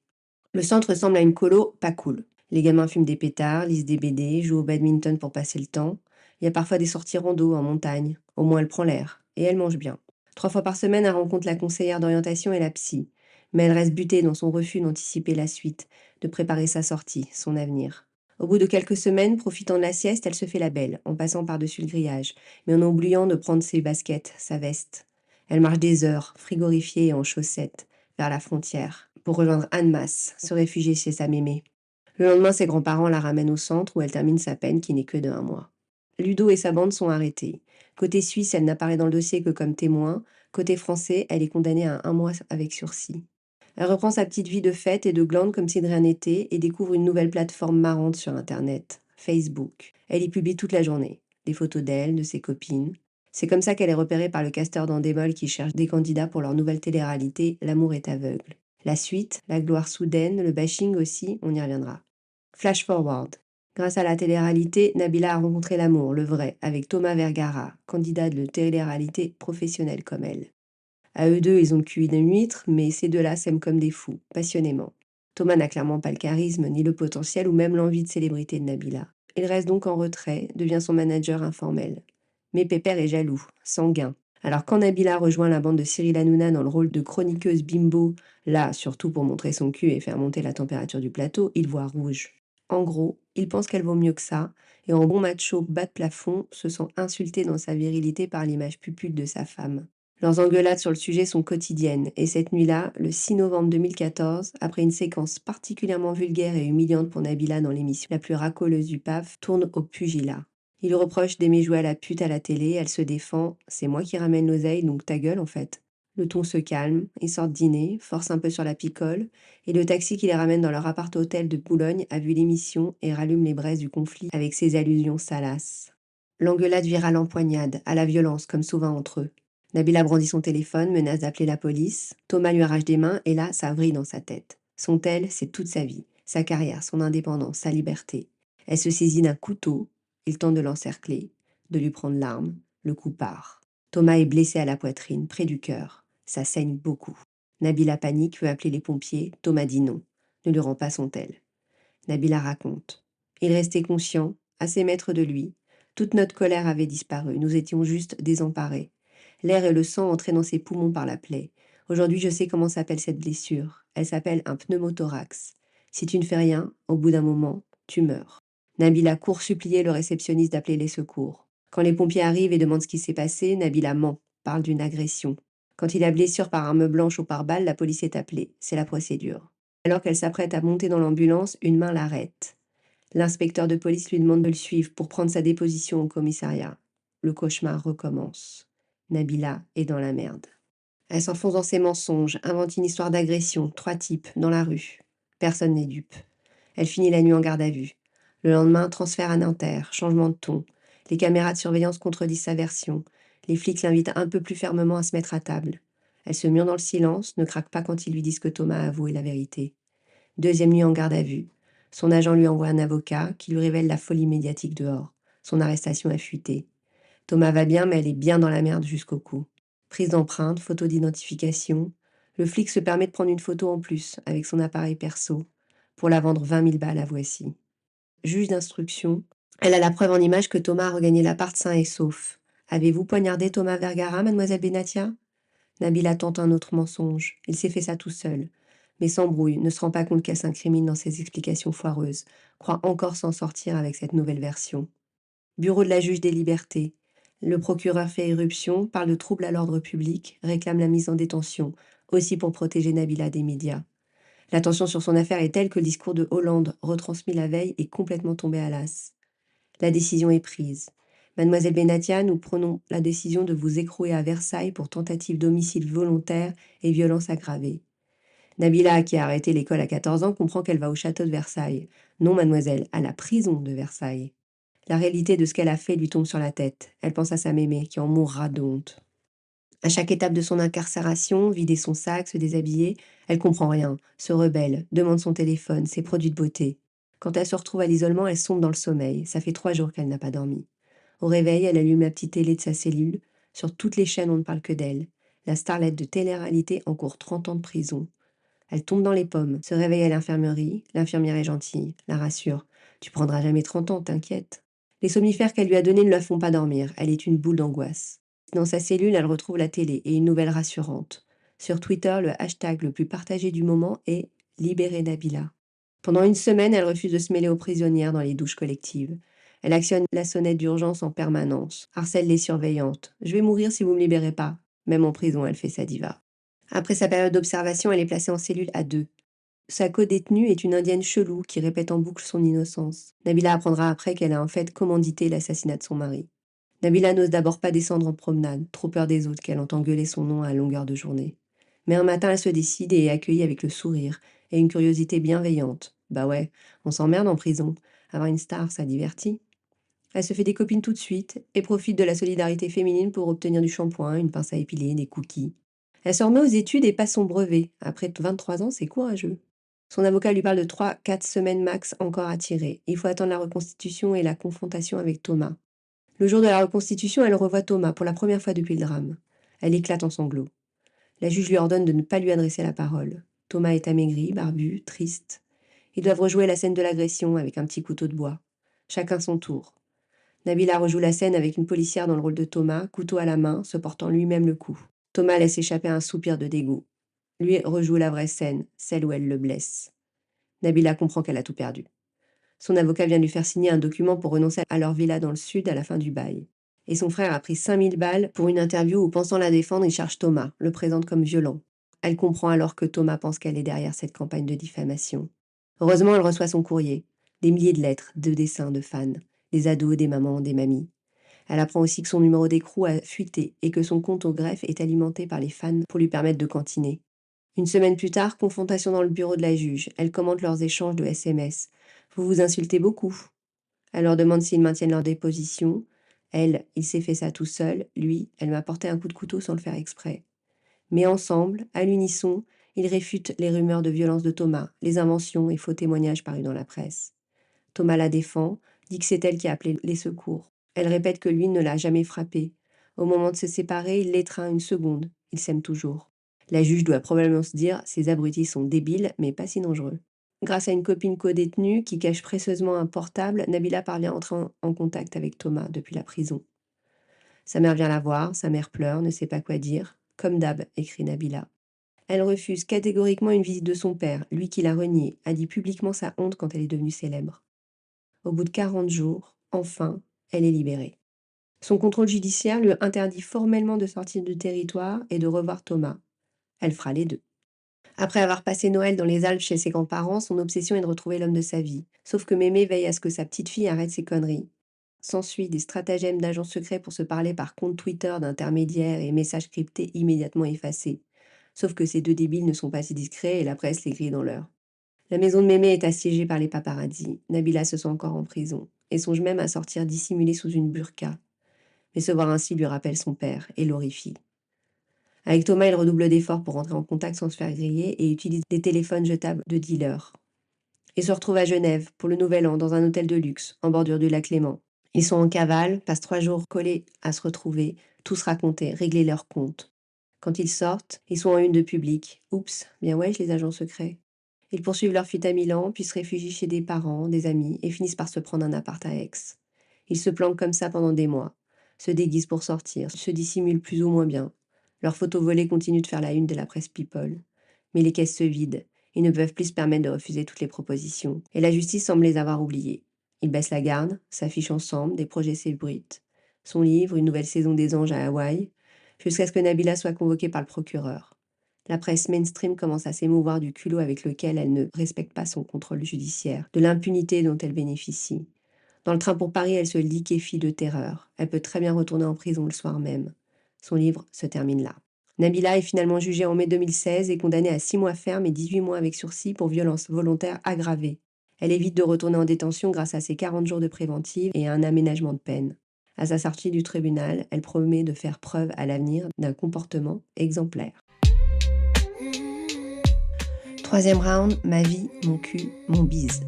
Le centre ressemble à une colo pas cool. Les gamins fument des pétards, lisent des BD, jouent au badminton pour passer le temps. Il y a parfois des sorties rando en montagne. Au moins elle prend l'air. Et elle mange bien. 3 fois par semaine, elle rencontre la conseillère d'orientation et la psy. Mais elle reste butée dans son refus d'anticiper la suite, de préparer sa sortie, son avenir. Au bout de quelques semaines, profitant de la sieste, elle se fait la belle, en passant par-dessus le grillage, mais en oubliant de prendre ses baskets, sa veste. Elle marche des heures, frigorifiée et en chaussettes, vers la frontière, pour rejoindre Annemasse, se réfugier chez sa mémé. Le lendemain, ses grands-parents la ramènent au centre où elle termine sa peine qui n'est que de 1 mois. Ludo et sa bande sont arrêtés. Côté suisse, elle n'apparaît dans le dossier que comme témoin. Côté français, elle est condamnée à 1 mois avec sursis. Elle reprend sa petite vie de fête et de glande comme si de rien n'était et découvre une nouvelle plateforme marrante sur Internet, Facebook. Elle y publie toute la journée, des photos d'elle, de ses copines. C'est comme ça qu'elle est repérée par le casteur d'Endemol qui cherche des candidats pour leur nouvelle télé-réalité L'amour est aveugle. La suite, la gloire soudaine, le bashing aussi, on y reviendra. Flash forward. Grâce à la télé-réalité, Nabila a rencontré l'amour, le vrai, avec Thomas Vergara, candidat de télé-réalité professionnelle comme elle. À eux deux, ils ont le QI d'une huître, mais ces deux-là s'aiment comme des fous, passionnément. Thomas n'a clairement pas le charisme, ni le potentiel, ou même l'envie de célébrité de Nabila. Il reste donc en retrait, devient son manager informel. Mais Pépère est jaloux, sanguin. Alors quand Nabila rejoint la bande de Cyril Hanouna dans le rôle de chroniqueuse bimbo, là surtout pour montrer son cul et faire monter la température du plateau, il voit rouge. En gros, il pense qu'elle vaut mieux que ça, et en bon macho bas de plafond, se sent insulté dans sa virilité par l'image pupute de sa femme. Leurs engueulades sur le sujet sont quotidiennes, et cette nuit-là, le 6 novembre 2014, après une séquence particulièrement vulgaire et humiliante pour Nabila dans l'émission la plus racoleuse du PAF, tourne au pugilat. Il lui reproche d'aimer jouer à la pute à la télé, elle se défend, c'est moi qui ramène l'oseille, donc ta gueule en fait. Le ton se calme, ils sortent dîner, force un peu sur la picole, et le taxi qui les ramène dans leur appart-hôtel de Boulogne a vu l'émission et rallume les braises du conflit avec ses allusions salaces. L'engueulade vire à l'empoignade, à la violence, comme souvent entre eux. Nabila brandit son téléphone, menace d'appeler la police. Thomas lui arrache des mains et là, ça vrille dans sa tête. Son tel, c'est toute sa vie, sa carrière, son indépendance, sa liberté. Elle se saisit d'un couteau, il tente de l'encercler, de lui prendre l'arme, le coup part. Thomas est blessé à la poitrine, près du cœur. Ça saigne beaucoup. Nabila panique, veut appeler les pompiers. Thomas dit non, ne lui rend pas son tel. Nabila raconte. Il restait conscient, assez maître de lui. Toute notre colère avait disparu, nous étions juste désemparés. L'air et le sang entraient dans ses poumons par la plaie. Aujourd'hui, je sais comment s'appelle cette blessure. Elle s'appelle un pneumothorax. Si tu ne fais rien, au bout d'un moment, tu meurs. Nabila court supplier le réceptionniste d'appeler les secours. Quand les pompiers arrivent et demandent ce qui s'est passé, Nabila ment, parle d'une agression. Quand il a blessure par arme blanche ou par balle, la police est appelée. C'est la procédure. Alors qu'elle s'apprête à monter dans l'ambulance, une main l'arrête. L'inspecteur de police lui demande de le suivre pour prendre sa déposition au commissariat. Le cauchemar recommence. Nabila est dans la merde. Elle s'enfonce dans ses mensonges, invente une histoire d'agression, 3 types, dans la rue. Personne n'est dupe. Elle finit la nuit en garde à vue. Le lendemain, transfert à Nanterre, changement de ton. Les caméras de surveillance contredisent sa version. Les flics l'invitent un peu plus fermement à se mettre à table. Elle se mure dans le silence, ne craque pas quand ils lui disent que Thomas a avoué la vérité. Deuxième nuit en garde à vue. Son agent lui envoie un avocat qui lui révèle la folie médiatique dehors. Son arrestation a fuité. Thomas va bien, mais elle est bien dans la merde jusqu'au cou. Prise d'empreinte, photo d'identification. Le flic se permet de prendre une photo en plus, avec son appareil perso, pour la vendre 20 000 balles à Voici. Juge d'instruction. Elle a la preuve en image que Thomas a regagné l'appart sain et sauf. Avez-vous poignardé Thomas Vergara, mademoiselle Benatia? Nabila tente un autre mensonge. Il s'est fait ça tout seul. Mais s'embrouille, ne se rend pas compte qu'elle s'incrimine dans ses explications foireuses, croit encore s'en sortir avec cette nouvelle version. Bureau de la juge des libertés. Le procureur fait éruption, parle de troubles à l'ordre public, réclame la mise en détention, aussi pour protéger Nabila des médias. La tension sur son affaire est telle que le discours de Hollande, retransmis la veille, est complètement tombé à l'as. La décision est prise. Mademoiselle Benatia, nous prenons la décision de vous écrouer à Versailles pour tentative d'homicide volontaire et violence aggravée. Nabila, qui a arrêté l'école à 14 ans, comprend qu'elle va au château de Versailles. Non, mademoiselle, à la prison de Versailles. La réalité de ce qu'elle a fait lui tombe sur la tête. Elle pense à sa mémé, qui en mourra de honte. À chaque étape de son incarcération, vider son sac, se déshabiller, elle comprend rien, se rebelle, demande son téléphone, ses produits de beauté. Quand elle se retrouve à l'isolement, elle sombre dans le sommeil. Ça fait 3 jours qu'elle n'a pas dormi. Au réveil, elle allume la petite télé de sa cellule. Sur toutes les chaînes, on ne parle que d'elle. La starlette de télé-réalité encourt 30 ans de prison. Elle tombe dans les pommes, se réveille à l'infirmerie. L'infirmière est gentille, la rassure. Tu prendras jamais 30 ans, t'inquiète. Les somnifères qu'elle lui a donnés ne la font pas dormir. Elle est une boule d'angoisse. Dans sa cellule, elle retrouve la télé et une nouvelle rassurante. Sur Twitter, le hashtag le plus partagé du moment est Libérer Nabila. Pendant une semaine, elle refuse de se mêler aux prisonnières dans les douches collectives. Elle actionne la sonnette d'urgence en permanence, harcèle les surveillantes. Je vais mourir si vous me libérez pas. Même en prison, elle fait sa diva. Après sa période d'observation, elle est placée en cellule à 2. Sa co-détenue est une indienne chelou qui répète en boucle son innocence. Nabila apprendra après qu'elle a en fait commandité l'assassinat de son mari. Nabila n'ose d'abord pas descendre en promenade, trop peur des autres qu'elle entend gueuler son nom à longueur de journée. Mais un matin, elle se décide et est accueillie avec le sourire et une curiosité bienveillante. Bah ouais, on s'emmerde en prison. Avoir une star, ça divertit. Elle se fait des copines tout de suite et profite de la solidarité féminine pour obtenir du shampoing, une pince à épiler, des cookies. Elle se remet aux études et passe son brevet. Après 23 ans, c'est courageux. Son avocat lui parle de 3-4 semaines max encore à tirer. Il faut attendre la reconstitution et la confrontation avec Thomas. Le jour de la reconstitution, elle revoit Thomas pour la première fois depuis le drame. Elle éclate en sanglots. La juge lui ordonne de ne pas lui adresser la parole. Thomas est amaigri, barbu, triste. Ils doivent rejouer la scène de l'agression avec un petit couteau de bois. Chacun son tour. Nabila rejoue la scène avec une policière dans le rôle de Thomas, couteau à la main, se portant lui-même le coup. Thomas laisse échapper un soupir de dégoût. Lui rejoue la vraie scène, celle où elle le blesse. Nabila comprend qu'elle a tout perdu. Son avocat vient lui faire signer un document pour renoncer à leur villa dans le sud à la fin du bail. Et son frère a pris 5000 balles pour une interview où, pensant la défendre, il charge Thomas, le présente comme violent. Elle comprend alors que Thomas pense qu'elle est derrière cette campagne de diffamation. Heureusement, elle reçoit son courrier. Des milliers de lettres, de dessins, de fans. Des ados, des mamans, des mamies. Elle apprend aussi que son numéro d'écrou a fuité et que son compte au greffe est alimenté par les fans pour lui permettre de cantiner. Une semaine plus tard, confrontation dans le bureau de la juge. Elle commente leurs échanges de SMS. Vous vous insultez beaucoup. Elle leur demande s'ils maintiennent leur déposition. Elle, il s'est fait ça tout seul. Lui, elle m'a porté un coup de couteau sans le faire exprès. Mais ensemble, à l'unisson, ils réfutent les rumeurs de violence de Thomas, les inventions et faux témoignages parus dans la presse. Thomas la défend, dit que c'est elle qui a appelé les secours. Elle répète que lui ne l'a jamais frappée. Au moment de se séparer, il l'étreint une seconde. Ils s'aiment toujours. La juge doit probablement se dire, ces abrutis sont débiles, mais pas si dangereux. Grâce à une copine co-détenue qui cache précieusement un portable, Nabila parvient à entrer en contact avec Thomas depuis la prison. Sa mère vient la voir, sa mère pleure, ne sait pas quoi dire. Comme d'hab, écrit Nabila. Elle refuse catégoriquement une visite de son père, lui qui l'a renié, a dit publiquement sa honte quand elle est devenue célèbre. Au bout de 40 jours, enfin, elle est libérée. Son contrôle judiciaire lui interdit formellement de sortir du territoire et de revoir Thomas. Elle fera les deux. Après avoir passé Noël dans les Alpes chez ses grands-parents, son obsession est de retrouver l'homme de sa vie. Sauf que Mémé veille à ce que sa petite fille arrête ses conneries. S'ensuit des stratagèmes d'agents secrets pour se parler par compte Twitter d'intermédiaires et messages cryptés immédiatement effacés. Sauf que ces deux débiles ne sont pas si discrets et la presse les grille dans l'heure. La maison de Mémé est assiégée par les paparazzis. Nabila se sent encore en prison et songe même à sortir dissimulée sous une burqa. Mais se voir ainsi lui rappelle son père et l'horrifie. Avec Thomas, il redouble d'efforts pour rentrer en contact sans se faire griller et utilise des téléphones jetables de dealers. Ils se retrouvent à Genève pour le Nouvel An dans un hôtel de luxe en bordure du lac Léman. Ils sont en cavale, passent 3 jours collés à se retrouver, tous raconter, régler leurs comptes. Quand ils sortent, ils sont en une de Public. Oups, bien wesh les agents secrets. Ils poursuivent leur fuite à Milan, puis se réfugient chez des parents, des amis, et finissent par se prendre un appart à Aix. Ils se planquent comme ça pendant des mois, se déguisent pour sortir, se dissimulent plus ou moins bien. Leurs photos volées continuent de faire la une de la presse People. Mais les caisses se vident. Ils ne peuvent plus se permettre de refuser toutes les propositions. Et la justice semble les avoir oubliés. Ils baissent la garde, s'affichent ensemble, des projets s'ébruitent. Son livre, une nouvelle saison des anges à Hawaï, jusqu'à ce que Nabila soit convoquée par le procureur. La presse mainstream commence à s'émouvoir du culot avec lequel elle ne respecte pas son contrôle judiciaire, de l'impunité dont elle bénéficie. Dans le train pour Paris, elle se liquéfie de terreur. Elle peut très bien retourner en prison le soir même. Son livre se termine là. Nabila est finalement jugée en mai 2016 et condamnée à 6 mois ferme et 18 mois avec sursis pour violence volontaire aggravée. Elle évite de retourner en détention grâce à ses 40 jours de préventive et à un aménagement de peine. À sa sortie du tribunal, elle promet de faire preuve à l'avenir d'un comportement exemplaire. Troisième round, ma vie, mon cul, mon bise.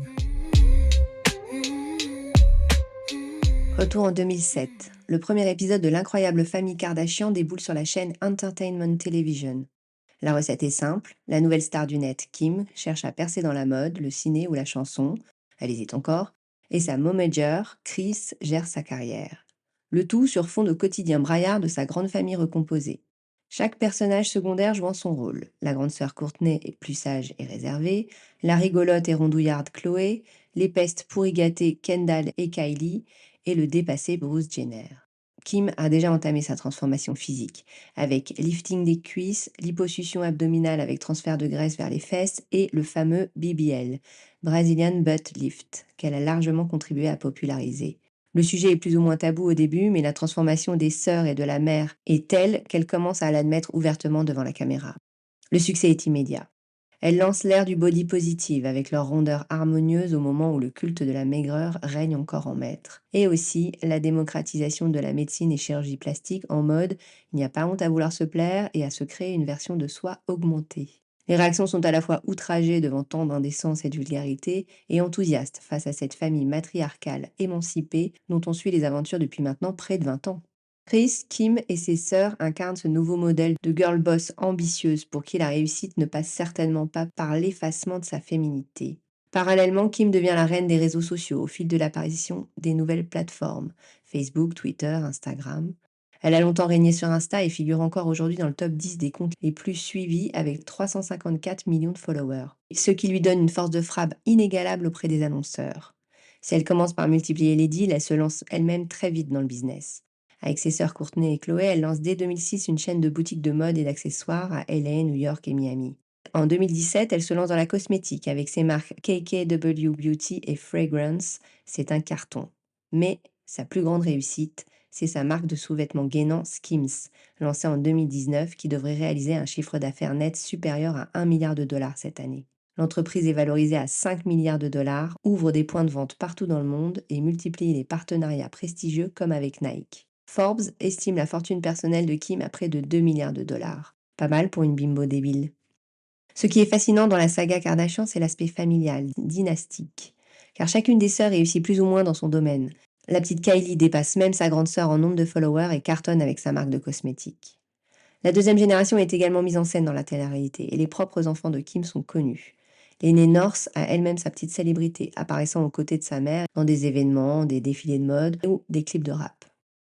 Retour en 2007. Le premier épisode de l'incroyable famille Kardashian déboule sur la chaîne Entertainment Television. La recette est simple, la nouvelle star du net, Kim, cherche à percer dans la mode, le ciné ou la chanson, elle hésite encore, et sa momager, Chris, gère sa carrière. Le tout sur fond de quotidien braillard de sa grande famille recomposée. Chaque personnage secondaire jouant son rôle. La grande sœur Courtney est plus sage et réservée, la rigolote et rondouillarde Chloé, l'épaisse pourri gâtée Kendall et Kylie, et le dépassé Bruce Jenner. Kim a déjà entamé sa transformation physique, avec lifting des cuisses, liposuction abdominale avec transfert de graisse vers les fesses et le fameux BBL, Brazilian Butt Lift, qu'elle a largement contribué à populariser. Le sujet est plus ou moins tabou au début, mais la transformation des sœurs et de la mère est telle qu'elle commence à l'admettre ouvertement devant la caméra. Le succès est immédiat. Elle lance l'ère du body positive avec leur rondeur harmonieuse au moment où le culte de la maigreur règne encore en maître. Et aussi la démocratisation de la médecine et chirurgie plastique en mode il n'y a pas honte à vouloir se plaire et à se créer une version de soi augmentée. Les réactions sont à la fois outragées devant tant d'indécence et de vulgarité et enthousiastes face à cette famille matriarcale émancipée dont on suit les aventures depuis maintenant près de 20 ans. Chris, Kim et ses sœurs incarnent ce nouveau modèle de girl boss ambitieuse pour qui la réussite ne passe certainement pas par l'effacement de sa féminité. Parallèlement, Kim devient la reine des réseaux sociaux au fil de l'apparition des nouvelles plateformes, Facebook, Twitter, Instagram. Elle a longtemps régné sur Insta et figure encore aujourd'hui dans le top 10 des comptes les plus suivis avec 354 millions de followers, ce qui lui donne une force de frappe inégalable auprès des annonceurs. Si elle commence par multiplier les deals, elle se lance elle-même très vite dans le business. Avec ses sœurs Courtney et Chloé, elle lance dès 2006 une chaîne de boutiques de mode et d'accessoires à LA, New York et Miami. En 2017, elle se lance dans la cosmétique avec ses marques KKW Beauty et Fragrance. C'est un carton. Mais sa plus grande réussite, c'est sa marque de sous-vêtements gainants Skims, lancée en 2019, qui devrait réaliser un chiffre d'affaires net supérieur à 1 milliard de dollars cette année. L'entreprise est valorisée à 5 milliards de dollars, ouvre des points de vente partout dans le monde et multiplie les partenariats prestigieux comme avec Nike. Forbes estime la fortune personnelle de Kim à près de 2 milliards de dollars. Pas mal pour une bimbo débile. Ce qui est fascinant dans la saga Kardashian, c'est l'aspect familial, dynastique. Car chacune des sœurs réussit plus ou moins dans son domaine. La petite Kylie dépasse même sa grande sœur en nombre de followers et cartonne avec sa marque de cosmétiques. La deuxième génération est également mise en scène dans la télé-réalité et les propres enfants de Kim sont connus. L'aînée North a elle-même sa petite célébrité, apparaissant aux côtés de sa mère dans des événements, des défilés de mode ou des clips de rap.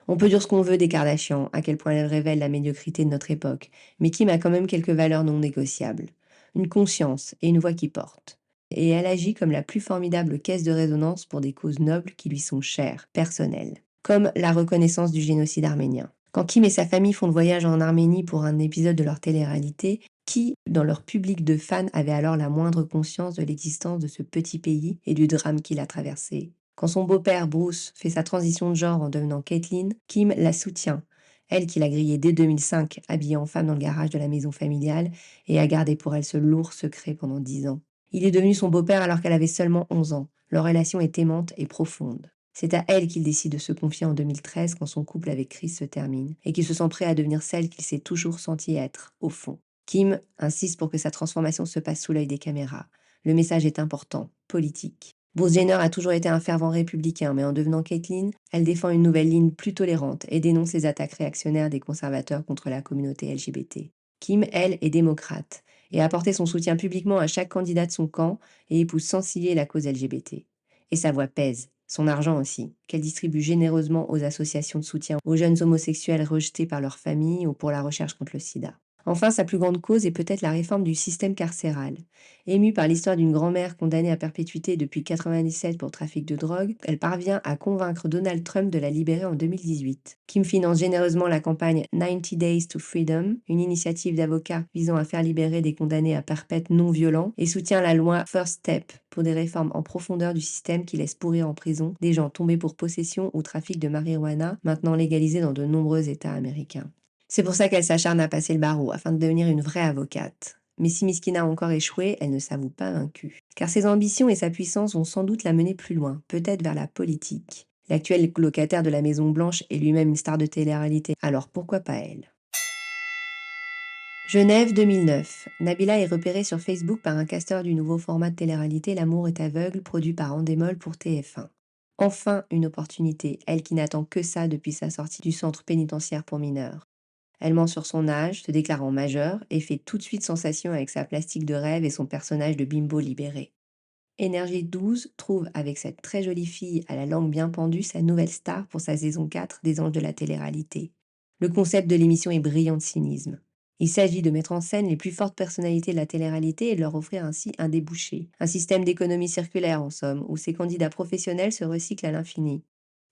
On peut dire ce qu'on veut des Kardashians, à quel point elles révèlent la médiocrité de notre époque, mais Kim a quand même quelques valeurs non négociables. Une conscience et une voix qui portent. Et elle agit comme la plus formidable caisse de résonance pour des causes nobles qui lui sont chères, personnelles, comme la reconnaissance du génocide arménien. Quand Kim et sa famille font le voyage en Arménie pour un épisode de leur télé-réalité, qui, dans leur public de fans, avait alors la moindre conscience de l'existence de ce petit pays et du drame qu'il a traversé? Quand son beau-père, Bruce, fait sa transition de genre en devenant Caitlyn, Kim la soutient. Elle qui l'a grillée dès 2005, habillée en femme dans le garage de la maison familiale, et a gardé pour elle ce lourd secret pendant 10 ans. Il est devenu son beau-père alors qu'elle avait seulement 11 ans. Leur relation est aimante et profonde. C'est à elle qu'il décide de se confier en 2013 quand son couple avec Chris se termine, et qu'il se sent prêt à devenir celle qu'il s'est toujours senti être, au fond. Kim insiste pour que sa transformation se passe sous l'œil des caméras. Le message est important, politique. Bruce Jenner a toujours été un fervent républicain, mais en devenant Caitlyn, elle défend une nouvelle ligne plus tolérante et dénonce les attaques réactionnaires des conservateurs contre la communauté LGBT. Kim, elle, est démocrate et a apporté son soutien publiquement à chaque candidat de son camp et épouse sans ciller la cause LGBT. Et sa voix pèse, son argent aussi, qu'elle distribue généreusement aux associations de soutien aux jeunes homosexuels rejetés par leur famille ou pour la recherche contre le sida. Enfin, sa plus grande cause est peut-être la réforme du système carcéral. Émue par l'histoire d'une grand-mère condamnée à perpétuité depuis 1997 pour trafic de drogue, elle parvient à convaincre Donald Trump de la libérer en 2018. Kim finance généreusement la campagne 90 Days to Freedom, une initiative d'avocats visant à faire libérer des condamnés à perpète non violents, et soutient la loi First Step pour des réformes en profondeur du système qui laisse pourrir en prison des gens tombés pour possession ou trafic de marijuana, maintenant légalisé dans de nombreux États américains. C'est pour ça qu'elle s'acharne à passer le barreau, afin de devenir une vraie avocate. Mais si Miskina a encore échoué, elle ne s'avoue pas vaincue. Car ses ambitions et sa puissance vont sans doute la mener plus loin, peut-être vers la politique. L'actuel locataire de la Maison Blanche est lui-même une star de télé-réalité, alors pourquoi pas elle? Genève 2009. Nabila est repérée sur Facebook par un casteur du nouveau format de télé-réalité L'amour est aveugle, produit par Endemol pour TF1. Enfin une opportunité, elle qui n'attend que ça depuis sa sortie du centre pénitentiaire pour mineurs. Elle ment sur son âge, se déclarant majeure, et fait tout de suite sensation avec sa plastique de rêve et son personnage de bimbo libéré. Énergie 12 trouve avec cette très jolie fille à la langue bien pendue sa nouvelle star pour sa saison 4 des Anges de la télé-réalité. Le concept de l'émission est brillant de cynisme. Il s'agit de mettre en scène les plus fortes personnalités de la télé-réalité et de leur offrir ainsi un débouché. Un système d'économie circulaire en somme, où ces candidats professionnels se recyclent à l'infini.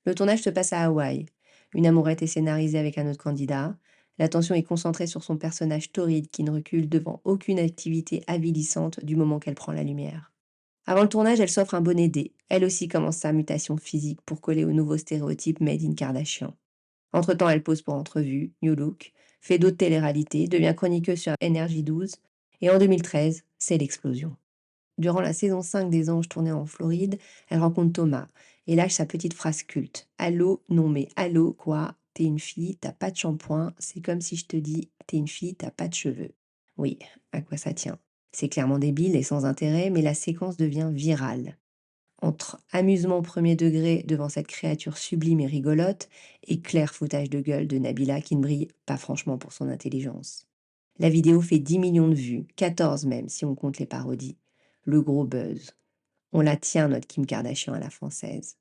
Le tournage se passe à Hawaï. Une amourette est scénarisée avec un autre candidat. L'attention est concentrée sur son personnage torride qui ne recule devant aucune activité avilissante du moment qu'elle prend la lumière. Avant le tournage, elle s'offre un bonnet D. Elle aussi commence sa mutation physique pour coller au nouveau stéréotype Made in Kardashian. Entre-temps, elle pose pour entrevue, New Look, fait d'autres télé-réalités, devient chroniqueuse sur Énergie 12, et en 2013, c'est l'explosion. Durant la saison 5 des Anges tournée en Floride, elle rencontre Thomas et lâche sa petite phrase culte. Allô, non mais allô, quoi? T'es une fille, t'as pas de shampoing, c'est comme si je te dis, t'es une fille, t'as pas de cheveux. Oui, à quoi ça tient? C'est clairement débile et sans intérêt, mais la séquence devient virale. Entre amusement premier degré devant cette créature sublime et rigolote, et clair foutage de gueule de Nabila qui ne brille pas franchement pour son intelligence. La vidéo fait 10 millions de vues, 14 même si on compte les parodies. Le gros buzz. On la tient, notre Kim Kardashian à la française.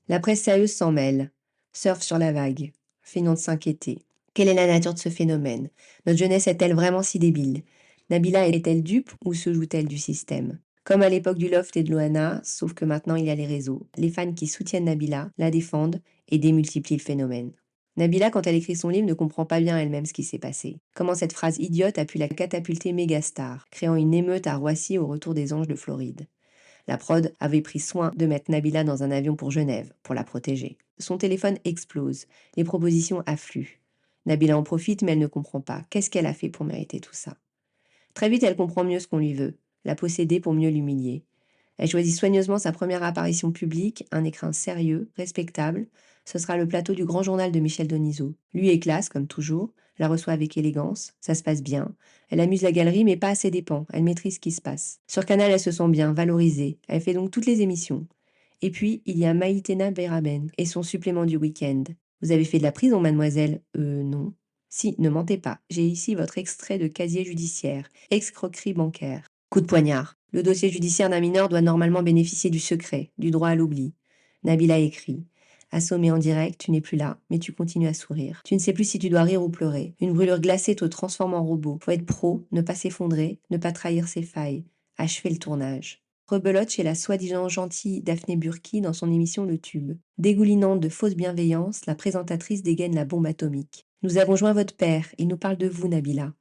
La presse sérieuse s'en mêle, surfe sur la vague, feignant de s'inquiéter. Quelle est la nature de ce phénomène? Notre jeunesse est-elle vraiment si débile? Nabila est-elle dupe ou se joue-t-elle du système? Comme à l'époque du Loft et de Loana, sauf que maintenant il y a les réseaux. Les fans qui soutiennent Nabila, la défendent et démultiplient le phénomène. Nabila, quand elle écrit son livre, ne comprend pas bien elle-même ce qui s'est passé. Comment cette phrase idiote a pu la catapulter méga star, créant une émeute à Roissy au retour des Anges de Floride. La prod avait pris soin de mettre Nabila dans un avion pour Genève, pour la protéger. Son téléphone explose, les propositions affluent. Nabila en profite, mais elle ne comprend pas. Qu'est-ce qu'elle a fait pour mériter tout ça? Très vite, elle comprend mieux ce qu'on lui veut, la posséder pour mieux l'humilier. Elle choisit soigneusement sa première apparition publique, un écrin sérieux, respectable. Ce sera le plateau du Grand Journal de Michel Denisot. Lui est classe, comme toujours, la reçoit avec élégance, ça se passe bien. Elle amuse la galerie, mais pas à ses dépens, elle maîtrise ce qui se passe. Sur Canal, elle se sent bien, valorisée, elle fait donc toutes les émissions. Et puis, il y a Maïtena Beraben et son supplément du week-end. Vous avez fait de la prison, mademoiselle? Non. Si, ne mentez pas, j'ai ici votre extrait de casier judiciaire, escroquerie bancaire. Coup de poignard. Le dossier judiciaire d'un mineur doit normalement bénéficier du secret, du droit à l'oubli. Nabila écrit. Assommé en direct, tu n'es plus là, mais tu continues à sourire. Tu ne sais plus si tu dois rire ou pleurer. Une brûlure glacée te transforme en robot. Faut être pro, ne pas s'effondrer, ne pas trahir ses failles. Achever le tournage. Rebelote chez la soi-disant gentille Daphné Burki dans son émission Le Tube. Dégoulinante de fausse bienveillance, la présentatrice dégaine la bombe atomique. Nous avons joint votre père, il nous parle de vous, Nabila.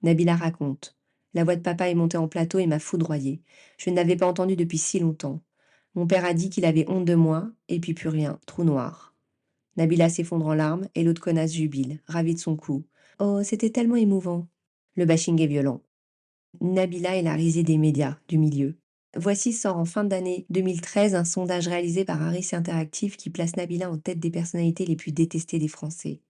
Nabila raconte. La voix de papa est montée en plateau et m'a foudroyée. Je ne l'avais pas entendue depuis si longtemps. Mon père a dit qu'il avait honte de moi, et puis plus rien, trou noir. Nabila s'effondre en larmes et l'autre connasse jubile, ravie de son coup. Oh, c'était tellement émouvant. Le bashing est violent. Nabila est la risée des médias, du milieu. Voici sort en fin d'année 2013 un sondage réalisé par Harris Interactive qui place Nabila en tête des personnalités les plus détestées des Français.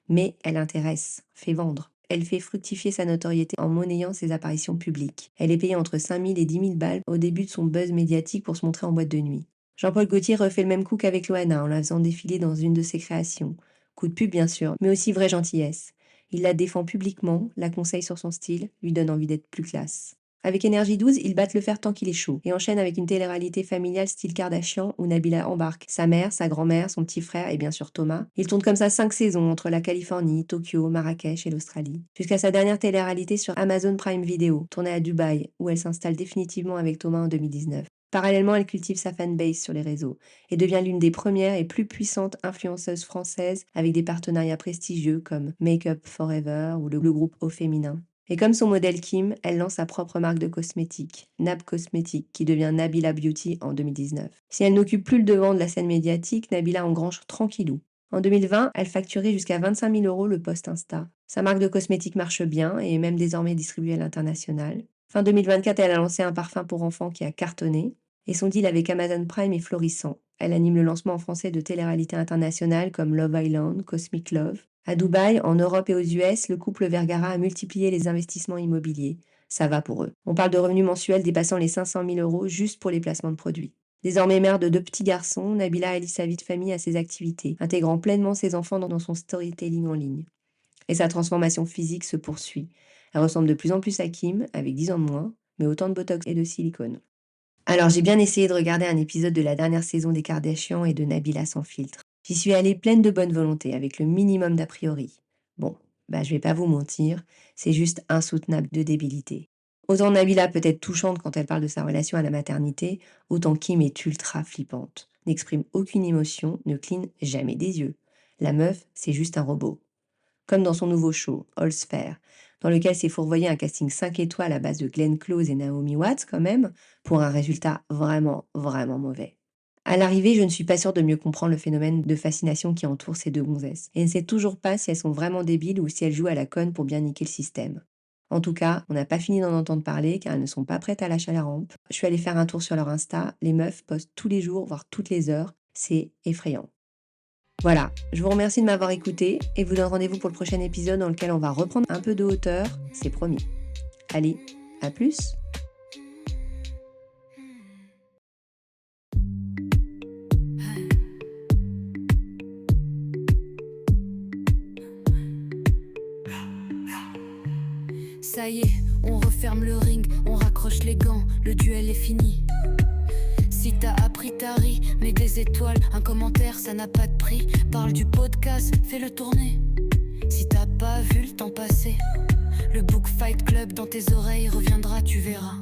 Mais elle intéresse, fait vendre. Elle fait fructifier sa notoriété en monnayant ses apparitions publiques. Elle est payée entre 5 000 et 10 000 balles au début de son buzz médiatique pour se montrer en boîte de nuit. Jean-Paul Gaultier refait le même coup qu'avec Loana en la faisant défiler dans une de ses créations. Coup de pub bien sûr, mais aussi vraie gentillesse. Il la défend publiquement, la conseille sur son style, lui donne envie d'être plus classe. Avec Énergie 12, ils battent le fer tant qu'il est chaud et enchaînent avec une télé-réalité familiale style Kardashian où Nabila embarque sa mère, sa grand-mère, son petit frère et bien sûr Thomas. Ils tournent comme ça 5 saisons entre la Californie, Tokyo, Marrakech et l'Australie. Jusqu'à sa dernière télé-réalité sur Amazon Prime Video, tournée à Dubaï, où elle s'installe définitivement avec Thomas en 2019. Parallèlement, elle cultive sa fanbase sur les réseaux et devient l'une des premières et plus puissantes influenceuses françaises avec des partenariats prestigieux comme Make Up Forever ou le groupe Au Féminin. Et comme son modèle Kim, elle lance sa propre marque de cosmétiques, Nab Cosmétiques, qui devient Nabila Beauty en 2019. Si elle n'occupe plus le devant de la scène médiatique, Nabila engrange tranquillou. En 2020, elle facturait jusqu'à 25 000 € le post Insta. Sa marque de cosmétiques marche bien et est même désormais distribuée à l'international. Fin 2024, elle a lancé un parfum pour enfants qui a cartonné. Et son deal avec Amazon Prime est florissant. Elle anime le lancement en français de télé-réalités internationales comme Love Island, Cosmic Love. À Dubaï, en Europe et aux US, le couple Vergara a multiplié les investissements immobiliers. Ça va pour eux. On parle de revenus mensuels dépassant les 500 000 € juste pour les placements de produits. Désormais mère de 2 petits garçons, Nabila allie sa vie de famille à ses activités, intégrant pleinement ses enfants dans son storytelling en ligne. Et sa transformation physique se poursuit. Elle ressemble de plus en plus à Kim, avec 10 ans de moins, mais autant de botox et de silicone. Alors j'ai bien essayé de regarder un épisode de la dernière saison des Kardashians et de Nabila sans filtre. J'y suis allée pleine de bonne volonté, avec le minimum d'a priori. Bon, je vais pas vous mentir, c'est juste insoutenable de débilité. Autant Nabila peut être touchante quand elle parle de sa relation à la maternité, autant Kim est ultra flippante. N'exprime aucune émotion, ne cligne jamais des yeux. La meuf, c'est juste un robot. Comme dans son nouveau show, All Sphere, dans lequel s'est fourvoyé un casting 5 étoiles à base de Glenn Close et Naomi Watts quand même, pour un résultat vraiment, vraiment mauvais. À l'arrivée, je ne suis pas sûre de mieux comprendre le phénomène de fascination qui entoure ces deux gonzesses, et ne sais toujours pas si elles sont vraiment débiles ou si elles jouent à la conne pour bien niquer le système. En tout cas, on n'a pas fini d'en entendre parler car elles ne sont pas prêtes à lâcher la rampe. Je suis allée faire un tour sur leur Insta, les meufs postent tous les jours, voire toutes les heures, c'est effrayant. Voilà, je vous remercie de m'avoir écouté et vous donne rendez-vous pour le prochain épisode dans lequel on va reprendre un peu de hauteur, c'est promis. Allez, à plus! Ça y est, on referme le ring, on raccroche les gants, le duel est fini. Si t'as appris, t'as ri, mets des étoiles, un commentaire, ça n'a pas de prix. Parle du podcast, fais-le tourner. Si t'as pas vu le temps passer, le Book Fight Club dans tes oreilles reviendra, tu verras.